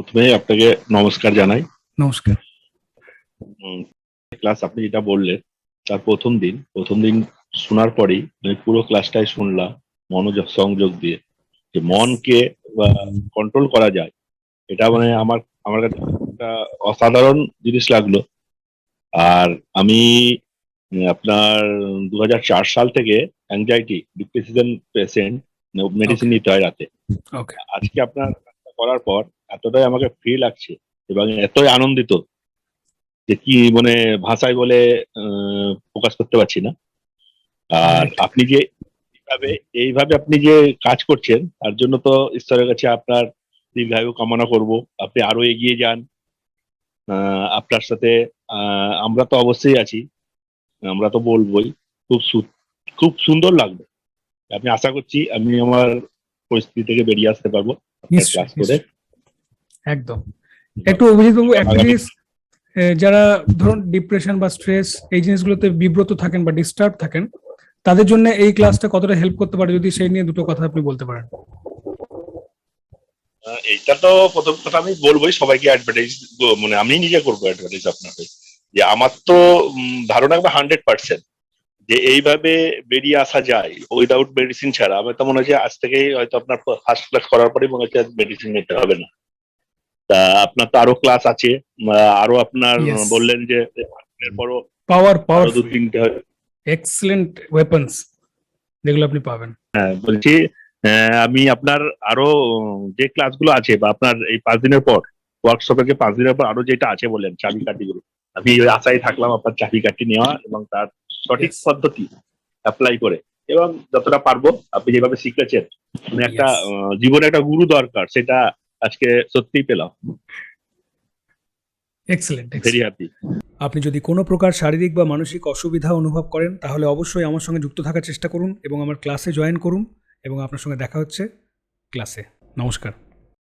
প্রথমে আপনাকে নমস্কার জানাই। নমস্কার। ক্লাস আপনি যেটা বললেন তার প্রথম দিন শোনার পরেই আমি পুরো ক্লাসটাই শুনলাম মনোযোগ সংযোগ দিয়ে, যে মনকে কন্ট্রোল করা যায়। এটা মানে আমার কাছে একটা অসাধারণ জিনিস লাগলো। আর আমি আপনার 2004 সাল থেকে অ্যাংজাইটি ডিপ্রেশন পেশেন্ট, মেডিসিন ওকে নিতে হয় রাতে। ওকে আজকে আপনার কাজটা করার পর এতটাই আমাকে ফ্রি লাগছে এবং এতই আনন্দিত যে কি মানে ভাষায় বলে প্রকাশ করতে পারছি না। আর রাইট। আপনি যে এইভাবে আপনি যে কাজ করছেন তার জন্য তো ঈশ্বরের কাছে আপনার দীর্ঘায়ু কামনা করব। আপনি আরো এগিয়ে যান। আপনার সাথে আমরা তো অবশ্যই আছি, আমরা তো বলবোই। খুব সুন্দর লাগবে। আমি আশা করছি আমি আমার পরিস্থিতি থেকে বেরিয়ে আসতে পারবো আপনার নিশ্চয়ই ক্লাস করে। নিশ্চয়ই, একদম। একটু অভিজিৎ বাবু, একটা আগামী জিনিস, যারা ধরুন ডিপ্রেশন বা স্ট্রেস এই জিনিসগুলোতে বিব্রত থাকেন বা ডিস্টার্ব থাকেন, তাদের জন্য এই ক্লাসটা কতটা হেল্প করতে পারে, যদি সেই নিয়ে দুটো কথা আপনি বলতে পারেন। এইটা তো প্রথম কথা আমি বলবোই সবাইকে অ্যাডভার্টাইজ, মানে আমি নিজে করবো অ্যাডভার্টাইজ আপনাকে, যে আমার তো ধারণা 100% যে এইভাবে বেরিয়ে আসা যায় উইদাউট মেডিসিন ছাড়া। আমার তো মনে হচ্ছে আজ থেকেই হয়তো আপনার ফার্স্ট ক্লাস করার পরেই মনে হচ্ছে মেডিসিন নিতে হবে না। তা আপনার তো আরো ক্লাস আছে, আরো আপনার ইয়েস, বললেন যে এরপরও আরো দু পাওয়ারফুল, তিনটে এক্সেলেন্ট ওয়েপন্স যেগুলো আপনি পাবেন। বলছি। আমি আপনার আরো যে ক্লাসগুলো আছে বা আপনার এই 5 দিনের পর ওয়ার্কশপের 5 দিনের পর আরো যেটা আছে বললেন চাবিকাঠিগুলো, আমি ওই আশায় থাকলাম আপনার চাবিকাঠি নেওয়া এবং তার সঠিক ইয়েস পদ্ধতি অ্যাপ্লাই করে, এবং যতটা পারবো আপনি যেভাবে শিখেছেন মানে একটা ইয়েস, জীবনে একটা গুরু দরকার, সেটা আজকে সত্যিই পেলাম। Excellent very excellent. হ্যাপি। আপনি যদি কোনো প্রকার শারীরিক বা মানসিক অসুবিধা অনুভব করেন, তাহলে অবশ্যই আমার সঙ্গে যুক্ত থাকার চেষ্টা করুন এবং আমার ক্লাসে জয়েন করুন, এবং আপনার সঙ্গে দেখা হচ্ছে ক্লাসে। নমস্কার।